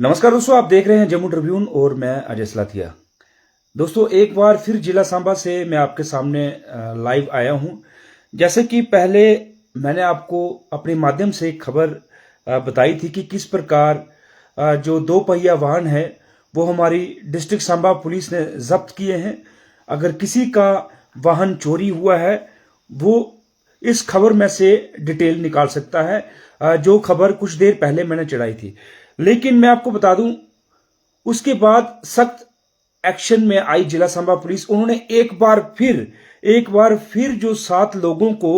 नमस्कार दोस्तों, आप देख रहे हैं जम्मू ट्रिब्यून और मैं अजय सलाथिया। दोस्तों, एक बार फिर जिला सांबा से मैं आपके सामने लाइव आया हूं। जैसे कि पहले मैंने आपको अपने माध्यम से एक खबर बताई थी कि किस प्रकार जो दो पहिया वाहन है वो हमारी डिस्ट्रिक्ट सांबा पुलिस ने जब्त किए हैं। अगर किसी का वाहन चोरी हुआ है वो इस खबर में से डिटेल निकाल सकता है, जो खबर कुछ देर पहले मैंने चढ़ाई थी। लेकिन मैं आपको बता दूं, उसके बाद सख्त एक्शन में आई जिला सांबा पुलिस। उन्होंने एक बार फिर जो 7 लोगों को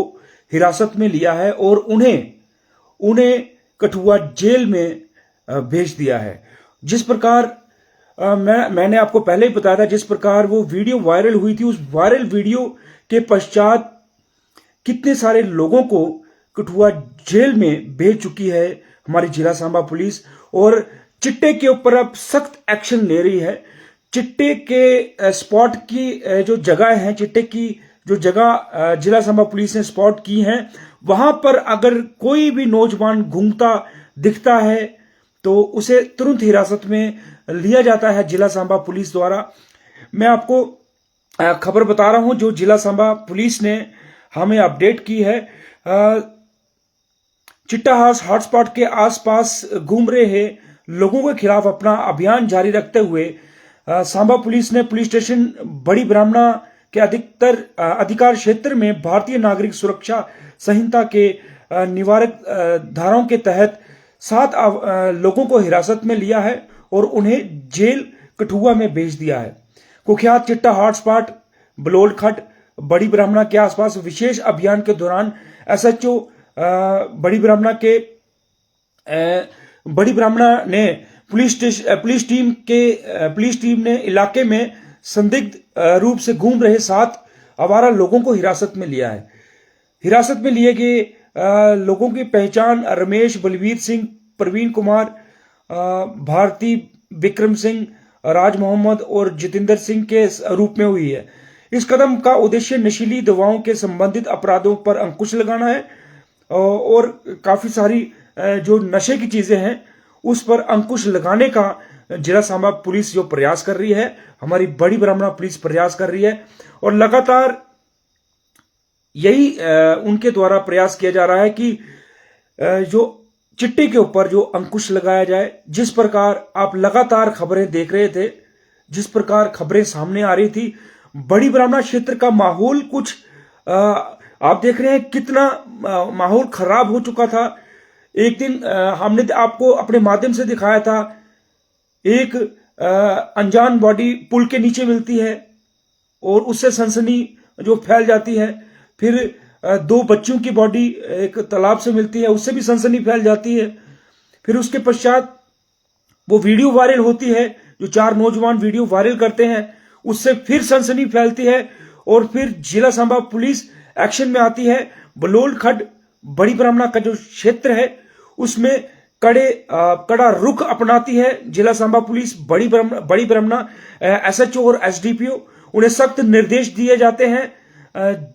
हिरासत में लिया है और उन्हें कठुआ जेल में भेज दिया है। जिस प्रकार मैंने आपको पहले ही बताया था, जिस प्रकार वो वीडियो वायरल हुई थी, उस वायरल वीडियो के पश्चात कितने सारे लोगों को कठुआ जेल में भेज चुकी है हमारी जिला सांबा पुलिस। और चिट्टे के ऊपर अब सख्त एक्शन ले रही है। चिट्टे के स्पॉट की जो जगह है, चिट्टे की जो जगह जिला सांबा पुलिस ने स्पॉट की है, वहां पर अगर कोई भी नौजवान घूमता दिखता है तो उसे तुरंत हिरासत में लिया जाता है जिला सांबा पुलिस द्वारा। मैं आपको खबर बता रहा हूं जो जिला सांबा पुलिस ने हमें अपडेट की है। चिट्टा हाउस हॉटस्पॉट के आसपास घूम रहे लोगों के खिलाफ अपना अभियान जारी रखते हुए सांबा पुलिस ने पुलिस स्टेशन बड़ी ब्राह्मणा के अधिकार क्षेत्र में भारतीय नागरिक सुरक्षा संहिता के निवारक धाराओं के तहत 7 लोगों को हिरासत में लिया है और उन्हें जेल कठुआ में भेज दिया है। कुख्यात चिट्टा हॉटस्पॉट बलोल खट बड़ी ब्राह्मणा के आसपास विशेष अभियान के दौरान एसएचओ बड़ी ब्राह्मणा ने पुलिस टीम ने इलाके में संदिग्ध रूप से घूम रहे 7 आवारा लोगों को हिरासत में लिया है। हिरासत में लिए गए लोगों की पहचान रमेश, बलवीर सिंह, प्रवीण कुमार, भारती, विक्रम सिंह, राज मोहम्मद और जितेंद्र सिंह के रूप में हुई है। इस कदम का उद्देश्य नशीली दवाओं के संबंधित अपराधों पर अंकुश लगाना है और काफी सारी जो नशे की चीजें हैं उस पर अंकुश लगाने का जिला सांबा पुलिस जो प्रयास कर रही है, हमारी बड़ी ब्राह्मणा पुलिस प्रयास कर रही है। और लगातार यही उनके द्वारा प्रयास किया जा रहा है कि जो चिट्टे के ऊपर जो अंकुश लगाया जाए। जिस प्रकार आप लगातार खबरें देख रहे थे, जिस प्रकार खबरें सामने आ रही थी, बड़ी ब्राह्मणा क्षेत्र का माहौल कुछ आप देख रहे हैं कितना माहौल खराब हो चुका था। एक दिन हमने आपको अपने माध्यम से दिखाया था, एक अनजान बॉडी पुल के नीचे मिलती है और उससे सनसनी जो फैल जाती है। फिर 2 बच्चों की बॉडी एक तालाब से मिलती है, उससे भी सनसनी फैल जाती है। फिर उसके पश्चात वो वीडियो वायरल होती है, जो 4 नौजवान वीडियो वायरल करते हैं, उससे फिर सनसनी फैलती है और फिर जिला सांबा पुलिस एक्शन में आती है। बलोल खड बड़ी ब्राह्मणा का जो क्षेत्र है उसमें कड़ा रुख अपनाती है जिला सांबा पुलिस। बड़ी ब्राह्मणा एसएचओ और एसडीपीओ उन्हें सख्त निर्देश दिए जाते हैं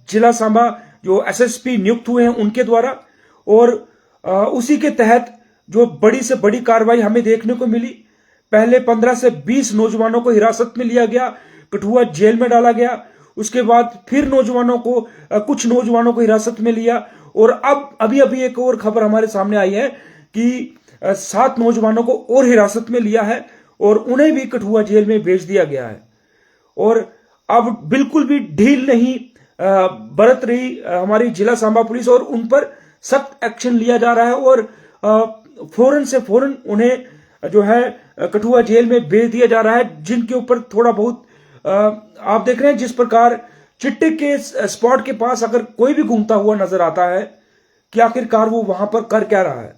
जिला सांबा जो एसएसपी नियुक्त हुए हैं उनके द्वारा। और उसी के तहत जो बड़ी से बड़ी कार्रवाई हमें देखने को मिली। पहले 15 से 20 नौजवानों को हिरासत में लिया गया, कठुआ जेल में डाला गया। उसके बाद फिर कुछ नौजवानों को हिरासत में लिया और अब अभी एक और खबर हमारे सामने आई है कि 7 नौजवानों को और हिरासत में लिया है और उन्हें भी कठुआ जेल में भेज दिया गया है। और अब बिल्कुल भी ढील नहीं बरत रही हमारी जिला सांबा पुलिस और उन पर सख्त एक्शन लिया जा रहा है और फौरन से फौरन उन्हें जो है कठुआ जेल में भेज दिया जा रहा है। जिनके ऊपर थोड़ा बहुत आप देख रहे हैं, जिस प्रकार चिट्टे के स्पॉट के पास अगर कोई भी घूमता हुआ नजर आता है कि आखिरकार वो वहां पर कर क्या रहा है।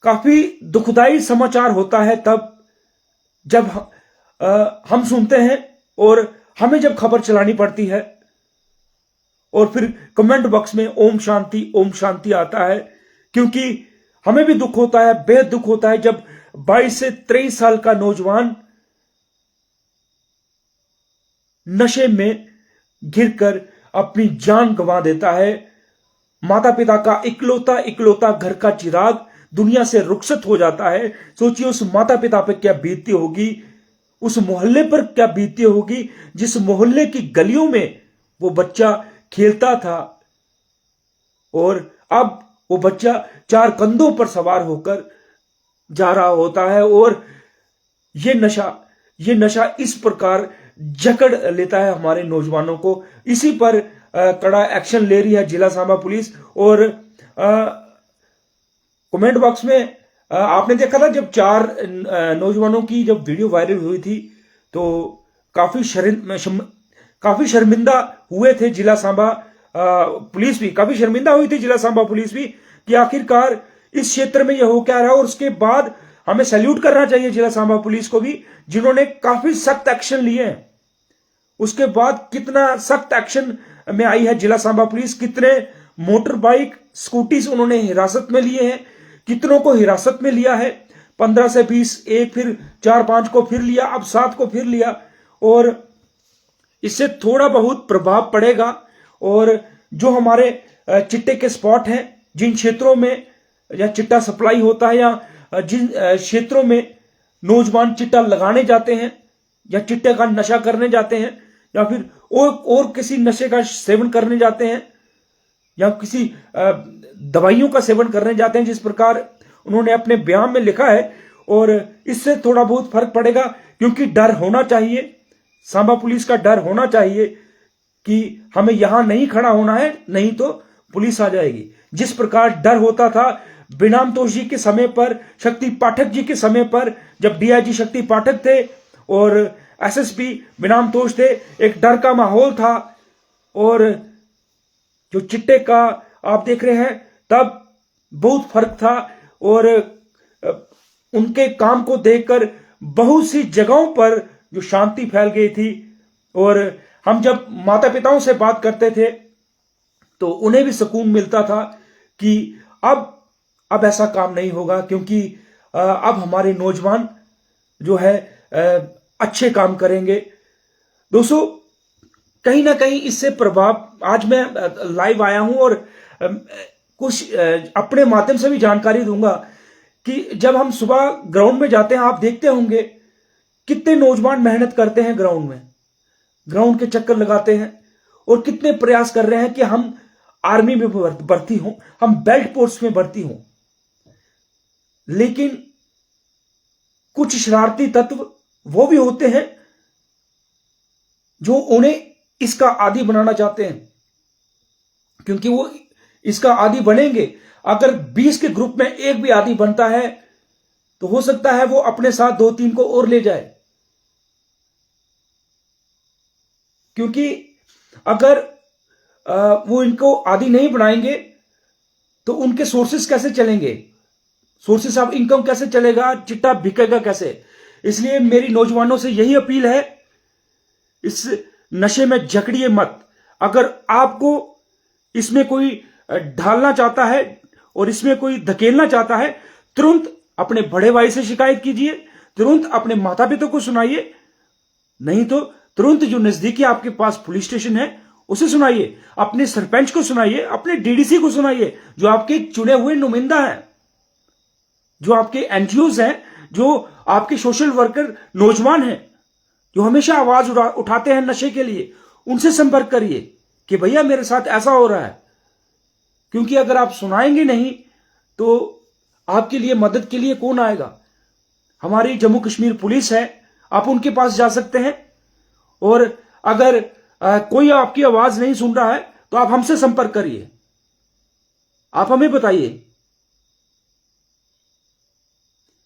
काफी दुखदाई समाचार होता है तब जब हम सुनते हैं और हमें जब खबर चलानी पड़ती है और फिर कमेंट बॉक्स में ओम शांति आता है। क्योंकि हमें भी दुख होता है, बेहद दुख होता है जब 22 से 23 साल का नौजवान नशे में घिरकर अपनी जान गंवा देता है। माता पिता का इकलौता घर का चिराग दुनिया से रुखसत हो जाता है, सोचिए उस माता पिता पर क्या बीतती होगी, उस मोहल्ले पर क्या बीतती होगी जिस मोहल्ले की गलियों में वो बच्चा खेलता था, और अब वो बच्चा 4 कंधों पर सवार होकर जा रहा होता है। और ये नशा इस प्रकार जकड़ लेता है हमारे नौजवानों को। इसी पर कड़ा एक्शन ले रही है जिला सांबा पुलिस। और कमेंट बॉक्स में आपने देखा था जब 4 नौजवानों की जब वीडियो वायरल हुई थी तो काफी शर्मिंदा हुए थे जिला सांबा पुलिस भी, काफी शर्मिंदा हुई थी जिला सांबा पुलिस भी कि आखिरकार इस क्षेत्र में यह हो क्या रहा। और उसके बाद हमें सैल्यूट करना चाहिए जिला सांबा पुलिस को भी, जिन्होंने काफी सख्त एक्शन लिए हैं। उसके बाद कितना सख्त एक्शन में आई है जिला सांबा पुलिस, कितने मोटर बाइक स्कूटीज उन्होंने हिरासत में लिए हैं, कितनों को हिरासत में लिया है, 15 से 20, एक फिर 4-5 को फिर लिया, अब 7 को फिर लिया। और इससे थोड़ा बहुत प्रभाव पड़ेगा। और जो हमारे चिट्टे के स्पॉट हैं, जिन क्षेत्रों में या चिट्टा सप्लाई होता है, या जिन क्षेत्रों में नौजवान चिट्टा लगाने जाते हैं या चिट्टे का नशा करने जाते हैं, या फिर और किसी नशे का सेवन करने जाते हैं, या किसी दवाइयों का सेवन करने जाते हैं, जिस प्रकार उन्होंने अपने बयान में लिखा है। और इससे थोड़ा बहुत फर्क पड़ेगा, क्योंकि डर होना चाहिए, सांबा पुलिस का डर होना चाहिए कि हमें यहां नहीं खड़ा होना है, नहीं तो पुलिस आ जाएगी। जिस प्रकार डर होता था बिनामतोष जी के समय पर, शक्ति पाठक जी के समय पर, जब डीआईजी शक्ति पाठक थे और एसएसपी बिनामतोष थे, एक डर का माहौल था। और जो चिट्टे का आप देख रहे हैं तब बहुत फर्क था। और उनके काम को देखकर बहुत सी जगहों पर जो शांति फैल गई थी। और हम जब माता पिताओं से बात करते थे तो उन्हें भी सुकून मिलता था कि अब ऐसा काम नहीं होगा, क्योंकि अब हमारे नौजवान जो है अच्छे काम करेंगे। दोस्तों, कहीं ना कहीं इससे प्रभाव, आज मैं लाइव आया हूं और कुछ अपने माध्यम से भी जानकारी दूंगा कि जब हम सुबह ग्राउंड में जाते हैं, आप देखते होंगे कितने नौजवान मेहनत करते हैं ग्राउंड में, ग्राउंड के चक्कर लगाते हैं और कितने प्रयास कर रहे हैं कि हम आर्मी में भर्ती हों, हम बेल्ट फोर्स में भर्ती हों। लेकिन कुछ शरारती तत्व वो भी होते हैं जो उन्हें इसका आदी बनाना चाहते हैं, क्योंकि वो इसका आदी बनेंगे। अगर 20 के ग्रुप में एक भी आदी बनता है तो हो सकता है वो अपने साथ 2-3 को और ले जाए, क्योंकि अगर वो इनको आदी नहीं बनाएंगे तो उनके सोर्सेस कैसे चलेंगे, सोर्सेस ऑफ इनकम कैसे चलेगा, चिट्टा बिकेगा कैसे। इसलिए मेरी नौजवानों से यही अपील है, इस नशे में जकड़िए मत। अगर आपको इसमें कोई ढालना चाहता है और इसमें कोई धकेलना चाहता है, तुरंत अपने बड़े भाई से शिकायत कीजिए, तुरंत अपने माता पिता को सुनाइए, नहीं तो तुरंत जो नजदीकी आपके पास पुलिस स्टेशन है उसे सुनाइए, अपने सरपंच को सुनाइए, अपने डीडीसी को सुनाइए, जो आपके चुने हुए नुमाइंदा हैं, जो आपके एनजीओज हैं, जो आपके सोशल वर्कर नौजवान हैं, जो हमेशा आवाज उठाते हैं नशे के लिए, उनसे संपर्क करिए कि भैया मेरे साथ ऐसा हो रहा है। क्योंकि अगर आप सुनाएंगे नहीं तो आपके लिए मदद के लिए कौन आएगा। हमारी जम्मू कश्मीर पुलिस है, आप उनके पास जा सकते हैं। और अगर कोई आपकी आवाज नहीं सुन रहा है तो आप हमसे संपर्क करिए, आप हमें बताइए।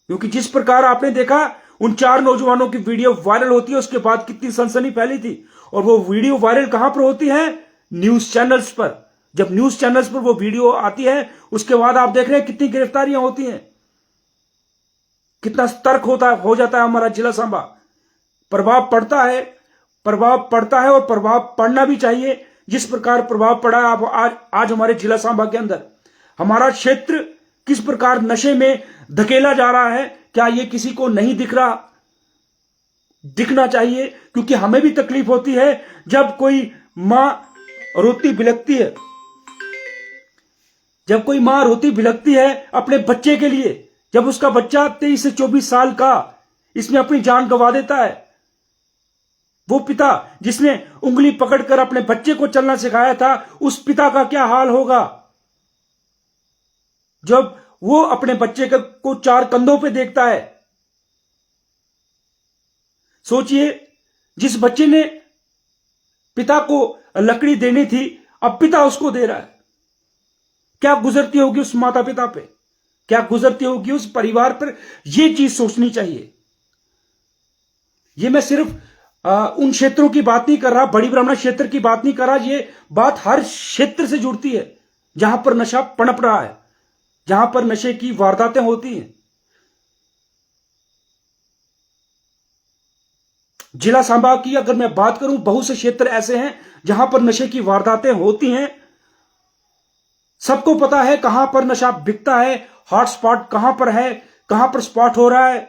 क्योंकि जिस प्रकार आपने देखा उन 4 नौजवानों की वीडियो वायरल होती है, उसके बाद कितनी सनसनी फैली थी। और वो वीडियो वायरल कहां पर होती है? न्यूज चैनल्स पर। जब न्यूज चैनल्स पर वो वीडियो आती है, उसके बाद आप देख रहे हैं कितनी गिरफ्तारियां होती हैं, कितना सतर्क हो जाता है हमारा जिला सांबा। प्रभाव पड़ता है और प्रभाव पड़ना भी चाहिए। जिस प्रकार प्रभाव पड़ा है आज हमारे जिला सांबा के अंदर, हमारा क्षेत्र किस प्रकार नशे में धकेला जा रहा है, क्या ये किसी को नहीं दिख रहा? दिखना चाहिए, क्योंकि हमें भी तकलीफ होती है जब कोई मां रोती बिलखती है, जब कोई माँ रोती बिलखती है अपने बच्चे के लिए, जब उसका बच्चा 23 से 24 साल का इसमें अपनी जान गंवा देता है, वो पिता जिसने उंगली पकड़कर अपने बच्चे को चलना सिखाया था, उस पिता का क्या हाल होगा जब वो अपने बच्चे को 4 कंधों पे देखता है। सोचिए, जिस बच्चे ने पिता को लकड़ी देनी थी, अब पिता उसको दे रहा है। क्या गुजरती होगी उस माता पिता पे, क्या गुजरती होगी उस परिवार पर, यह चीज सोचनी चाहिए। ये मैं सिर्फ उन क्षेत्रों की बात नहीं कर रहा, बड़ी ब्राह्मणा क्षेत्र की बात नहीं कर रहा, ये बात हर क्षेत्र से जुड़ती है जहां पर नशा पनप रहा है, जहां पर नशे की वारदातें होती हैं। जिला सांबा की अगर मैं बात करूं, बहुत से क्षेत्र ऐसे हैं जहां पर नशे की वारदातें होती हैं। सबको पता है कहां पर नशा बिकता है, हॉटस्पॉट कहां पर है, कहां पर स्पॉट हो रहा है,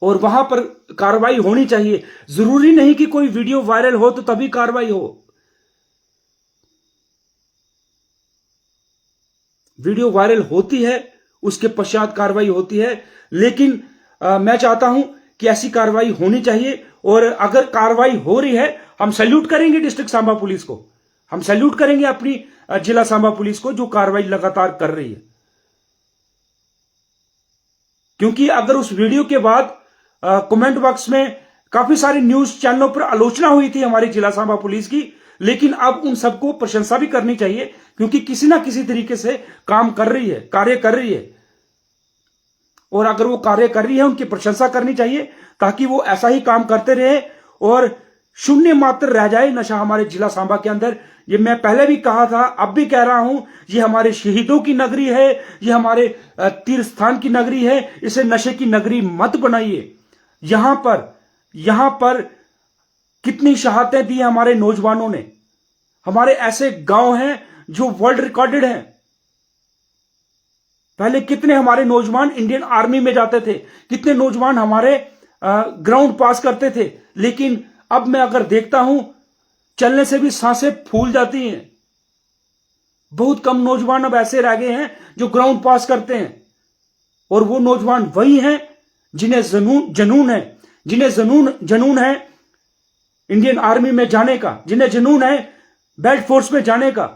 और वहां पर कार्रवाई होनी चाहिए। जरूरी नहीं कि कोई वीडियो वायरल हो तो तभी कार्रवाई हो। वीडियो वायरल होती है, उसके पश्चात कार्रवाई होती है, लेकिन मैं चाहता हूं कि ऐसी कार्रवाई होनी चाहिए। और अगर कार्रवाई हो रही है, हम सैल्यूट करेंगे डिस्ट्रिक्ट सांबा पुलिस को, हम सैल्यूट करेंगे अपनी जिला सांबा पुलिस को जो कार्रवाई लगातार कर रही है। क्योंकि अगर उस वीडियो के बाद कमेंट बॉक्स में काफी सारे न्यूज चैनलों पर आलोचना हुई थी हमारी जिला सांबा पुलिस की, लेकिन अब उन सबको प्रशंसा भी करनी चाहिए, क्योंकि किसी ना किसी तरीके से काम कर रही है, कार्य कर रही है। और अगर वो कार्य कर रही है, उनकी प्रशंसा करनी चाहिए, ताकि वो ऐसा ही काम करते रहे और शून्य मात्र रह जाए नशा हमारे जिला सांबा के अंदर। ये मैं पहले भी कहा था, अब भी कह रहा हूं, ये हमारे शहीदों की नगरी है, ये हमारे तीर्थ स्थान की नगरी है, इसे नशे की नगरी मत बनाइए। यहां पर कितनी शहादतें दी हमारे नौजवानों ने। हमारे ऐसे गांव हैं जो वर्ल्ड रिकॉर्डेड हैं। पहले कितने हमारे नौजवान इंडियन आर्मी में जाते थे, कितने नौजवान हमारे ग्राउंड पास करते थे, लेकिन अब मैं अगर देखता हूं, चलने से भी सांसें फूल जाती हैं। बहुत कम नौजवान अब ऐसे रह गए हैं जो ग्राउंड पास करते हैं, और वो नौजवान वही हैं जिन्हें जुनून है, जिन्हें जुनून है इंडियन आर्मी में जाने का, जिन्हें जुनून है बेल्ट फोर्स में जाने का।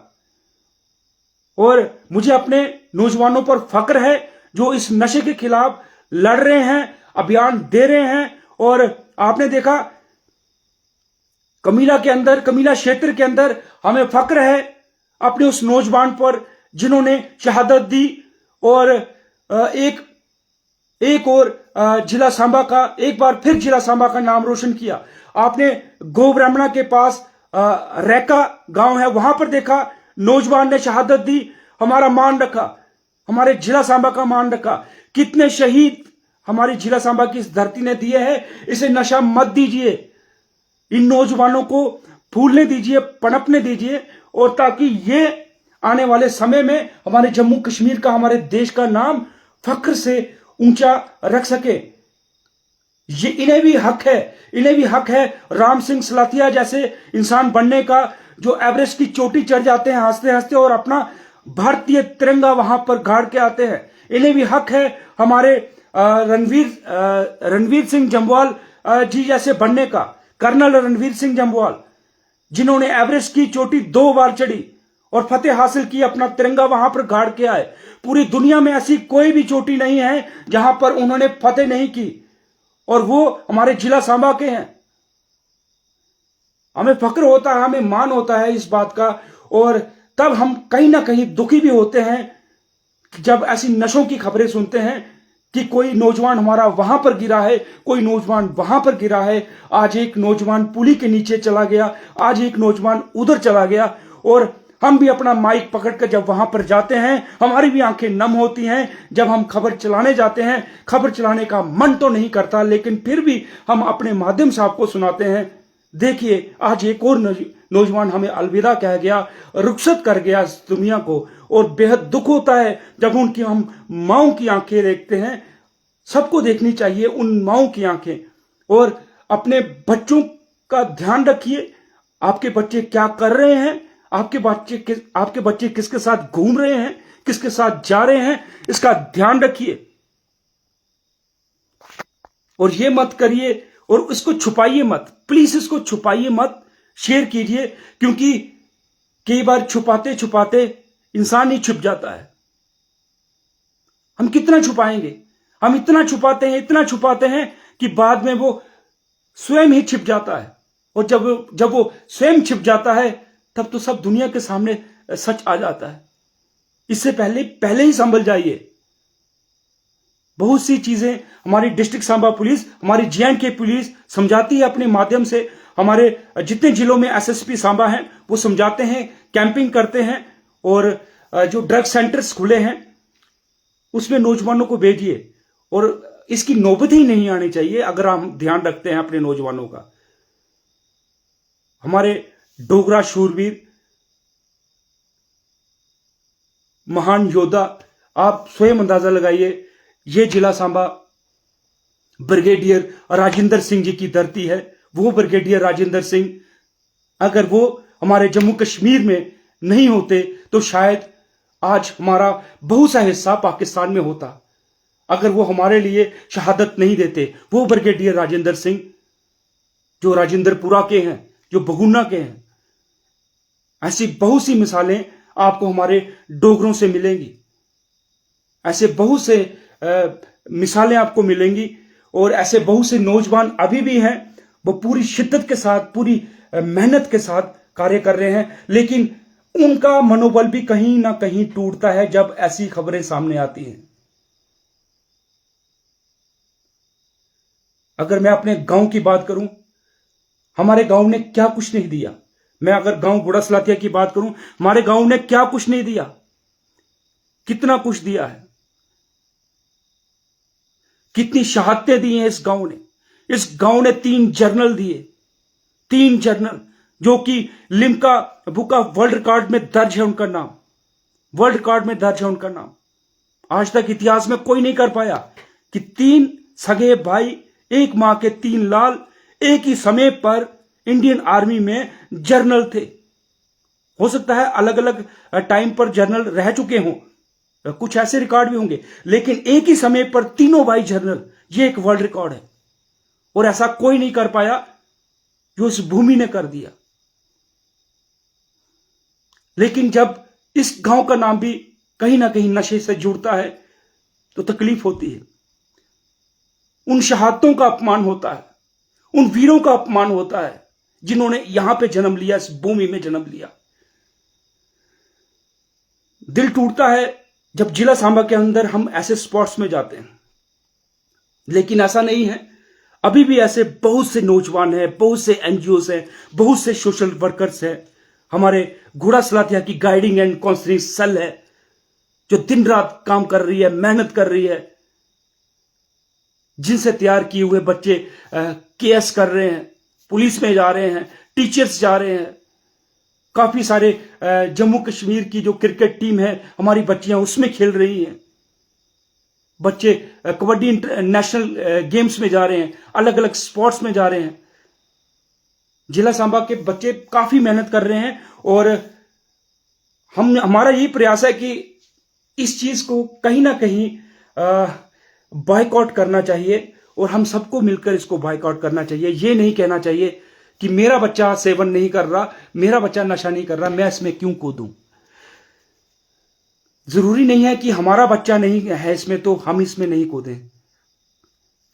और मुझे अपने नौजवानों पर फक्र है जो इस नशे के खिलाफ लड़ रहे हैं, अभियान दे रहे हैं। और आपने देखा कमीला क्षेत्र के अंदर हमें फक्र है अपने उस नौजवान पर जिन्होंने शहादत दी, और एक और जिला सांबा का, एक बार फिर जिला सांबा का नाम रोशन किया। आपने गो ब्राह्मणा के पास रैका गांव है, वहां पर देखा नौजवान ने शहादत दी, हमारा मान रखा, हमारे जिला सांबा का मान रखा। कितने शहीद हमारी जिला सांबा की इस धरती ने दिए हैं। इसे नशा मत दीजिए, इन नौजवानों को फूलने दीजिए, पनपने दीजिए, और ताकि ये आने वाले समय में हमारे जम्मू कश्मीर का, हमारे देश का नाम फख्र से ऊंचा रख सके। ये इन्हें भी हक है राम सिंह सलाथिया जैसे इंसान बनने का, जो एवरेस्ट की चोटी चढ़ जाते हैं हंसते हंसते और अपना भारतीय तिरंगा वहां पर गाड़ के आते हैं। इन्हें भी हक है हमारे रणवीर सिंह जम्वाल जी जैसे बनने का, कर्नल रणवीर सिंह जम्वाल, जिन्होंने एवरेस्ट की चोटी 2 बार चढ़ी और फतेह हासिल की, अपना तिरंगा वहां पर गाड़ के आए। पूरी दुनिया में ऐसी कोई भी चोटी नहीं है जहां पर उन्होंने फतेह नहीं की, और वो हमारे जिला सांबा के हैं। हमें फक्र होता है, हमें मान होता है इस बात का, और तब हम कहीं ना कहीं दुखी भी होते हैं जब ऐसी नशों की खबरें सुनते हैं कि कोई नौजवान हमारा वहां पर गिरा है, कोई नौजवान वहां पर गिरा है, आज एक नौजवान पुली के नीचे चला गया, आज एक नौजवान उधर चला गया। और हम भी अपना माइक पकड़कर जब वहां पर जाते हैं, हमारी भी आंखें नम होती हैं। जब हम खबर चलाने जाते हैं, खबर चलाने का मन तो नहीं करता, लेकिन फिर भी हम अपने माध्यम से आपको सुनाते हैं। देखिए, आज एक और नौजवान हमें अलविदा कह गया, रुखसत कर गया इस दुनिया को, और बेहद दुख होता है जब उनकी हम माओं की आंखें देखते हैं। सबको देखनी चाहिए उन माओं की आंखें, और अपने बच्चों का ध्यान रखिए। आपके बच्चे क्या कर रहे हैं, आपके बच्चे किसके साथ घूम रहे हैं, किसके साथ जा रहे हैं, इसका ध्यान रखिए। और ये मत करिए और इसको छुपाइए मत, प्लीज इसको छुपाइए मत, शेयर कीजिए, क्योंकि कई बार छुपाते छुपाते इंसान ही छुप जाता है। हम कितना छुपाएंगे, हम इतना छुपाते हैं कि बाद में वो स्वयं ही छिप जाता है। और जब वो स्वयं छिप जाता है तब तो सब दुनिया के सामने सच आ जाता है। इससे पहले ही संभल जाइए। बहुत सी चीजें हमारी डिस्ट्रिक्ट सांबा पुलिस, हमारी J&K पुलिस समझाती है अपने माध्यम से। हमारे जितने जिलों में SSP सांबा हैं वो समझाते हैं, कैंपिंग करते हैं, और जो ड्रग सेंटर्स खुले हैं उसमें नौजवानों को भेजिए। और इसकी नौबत ही नहीं आनी चाहिए अगर हम ध्यान रखते हैं अपने नौजवानों का। हमारे डोगरा शूरवीर, महान योद्धा, आप स्वयं अंदाजा लगाइए, ये जिला सांबा ब्रिगेडियर राजेंद्र सिंह जी की धरती है। वो ब्रिगेडियर राजेंद्र सिंह अगर वो हमारे जम्मू कश्मीर में नहीं होते तो शायद आज हमारा बहुत सा हिस्सा पाकिस्तान में होता। अगर वो हमारे लिए शहादत नहीं देते, वो ब्रिगेडियर राजेंद्र सिंह जो राजेंद्रपुरा के हैं, जो बगुना के हैं। ऐसी बहुत सी मिसालें आपको हमारे डोगरों से मिलेंगी, ऐसे बहुत से मिसालें आपको मिलेंगी। और ऐसे बहुत से नौजवान अभी भी हैं, वो पूरी शिद्दत के साथ, पूरी मेहनत के साथ कार्य कर रहे हैं, लेकिन उनका मनोबल भी कहीं ना कहीं टूटता है जब ऐसी खबरें सामने आती हैं। अगर मैं अपने गांव की बात करूं, हमारे गांव ने क्या कुछ नहीं दिया। मैं अगर गांव गुड़ासलातिया की बात करूं, हमारे गांव ने क्या कुछ नहीं दिया, कितना कुछ दिया है, कितनी शहादतें दी हैं इस गांव ने। इस गांव ने 3 जर्नल दिए, 3 जर्नल, जो कि Limca book of world record में दर्ज है उनका नाम, वर्ल्ड रिकॉर्ड में दर्ज है उनका नाम। आज तक इतिहास में कोई नहीं कर पाया कि 3 सगे भाई, एक मां के 3 लाल, एक ही समय पर इंडियन आर्मी में जर्नल थे। हो सकता है अलग अलग टाइम पर जर्नल रह चुके हों, कुछ ऐसे रिकॉर्ड भी होंगे, लेकिन एक ही समय पर तीनों भाई जर्नल, ये एक वर्ल्ड रिकॉर्ड है। और ऐसा कोई नहीं कर पाया जो इस भूमि ने कर दिया। लेकिन जब इस गांव का नाम भी कहीं ना कहीं नशे से जुड़ता है तो तकलीफ होती है। उन शहादतों का अपमान होता है, उन वीरों का अपमान होता है जिन्होंने यहां पे जन्म लिया, इस भूमि में जन्म लिया। दिल टूटता है जब जिला सांबा के अंदर हम ऐसे स्पॉट्स में जाते हैं, लेकिन ऐसा नहीं है। अभी भी ऐसे बहुत से नौजवान हैं, बहुत से NGOs हैं, बहुत से सोशल वर्कर्स हैं। हमारे गुड़ासलातिया की गाइडिंग एंड काउंसलिंग सेल है जो दिन रात काम कर रही है, मेहनत कर रही है, जिनसे तैयार किए हुए बच्चे KS कर रहे हैं, पुलिस में जा रहे हैं, टीचर्स जा रहे हैं। काफी सारे जम्मू कश्मीर की जो क्रिकेट टीम है, हमारी बच्चियां उसमें खेल रही हैं। बच्चे कबड्डी नेशनल गेम्स में जा रहे हैं, अलग अलग स्पोर्ट्स में जा रहे हैं। जिला सांबा के बच्चे काफी मेहनत कर रहे हैं और हमारा यही प्रयास है कि इस चीज को कहीं ना कहीं बायकॉट करना चाहिए और हम सबको मिलकर इसको बायकॉट करना चाहिए। ये नहीं कहना चाहिए कि मेरा बच्चा सेवन नहीं कर रहा, मेरा बच्चा नशा नहीं कर रहा, मैं इसमें क्यों कूदूं। जरूरी नहीं है कि हमारा बच्चा नहीं है इसमें तो हम इसमें नहीं कूदें,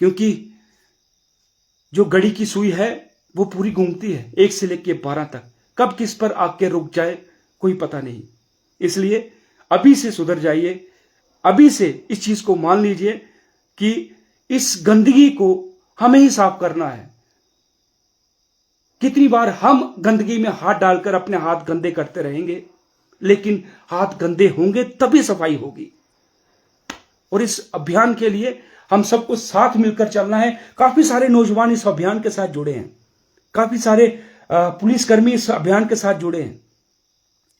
क्योंकि जो घड़ी की सुई है वो पूरी घूमती है 1 से लेकर 12 तक। कब किस पर आके रुक जाए कोई पता नहीं। इसलिए अभी से सुधर जाइए, अभी से इस चीज को मान लीजिए कि इस गंदगी को हमें ही साफ करना है। कितनी बार हम गंदगी में हाथ डालकर अपने हाथ गंदे करते रहेंगे, लेकिन हाथ गंदे होंगे तभी सफाई होगी। और इस अभियान के लिए हम सबको साथ मिलकर चलना है। काफी सारे नौजवान इस अभियान के साथ जुड़े हैं, काफी सारे पुलिसकर्मी इस अभियान के साथ जुड़े हैं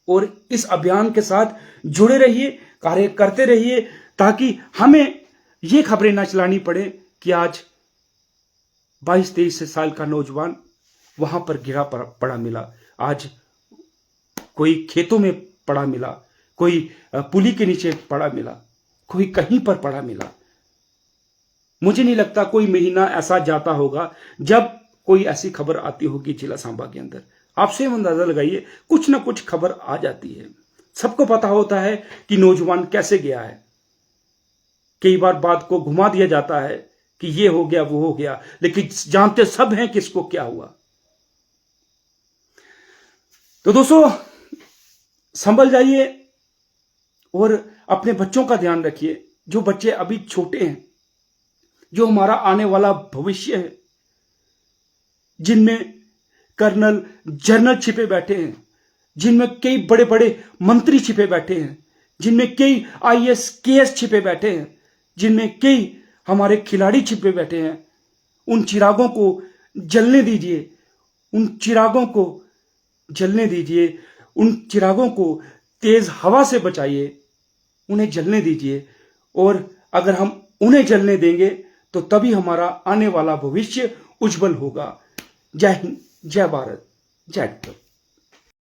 और इस अभियान के साथ जुड़े रहिए, कार्य करते रहिए, ताकि हमें ये खबरें ना चलानी पड़े कि आज 22-23 साल का नौजवान वहां पर गिरा पड़ा मिला। आज कोई खेतों में पड़ा मिला, कोई पुली के नीचे पड़ा मिला, कोई कहीं पर पड़ा मिला। मुझे नहीं लगता कोई महीना ऐसा जाता होगा जब कोई ऐसी खबर आती होगी जिला सांबा के अंदर। आप स्वयं अंदाजा लगाइए, कुछ ना कुछ खबर आ जाती है। सबको पता होता है कि नौजवान कैसे गया है। कई बार बात को घुमा दिया जाता है कि ये हो गया वो हो गया, लेकिन जानते सब हैं किसको क्या हुआ। तो दोस्तों, संभल जाइए और अपने बच्चों का ध्यान रखिए। जो बच्चे अभी छोटे हैं, जो हमारा आने वाला भविष्य है, जिनमें कर्नल जनरल छिपे बैठे हैं, जिनमें कई बड़े बड़े मंत्री छिपे बैठे हैं, जिनमें कई आईएएस केएस छिपे बैठे हैं, जिनमें कई हमारे खिलाड़ी छिपे बैठे हैं, उन चिरागों को जलने दीजिए, उन चिरागों को जलने दीजिए, उन चिरागों को तेज हवा से बचाइए, उन्हें जलने दीजिए। और अगर हम उन्हें जलने देंगे तो तभी हमारा आने वाला भविष्य उज्जवल होगा। जय हिंद, जय भारत, जय हिंद।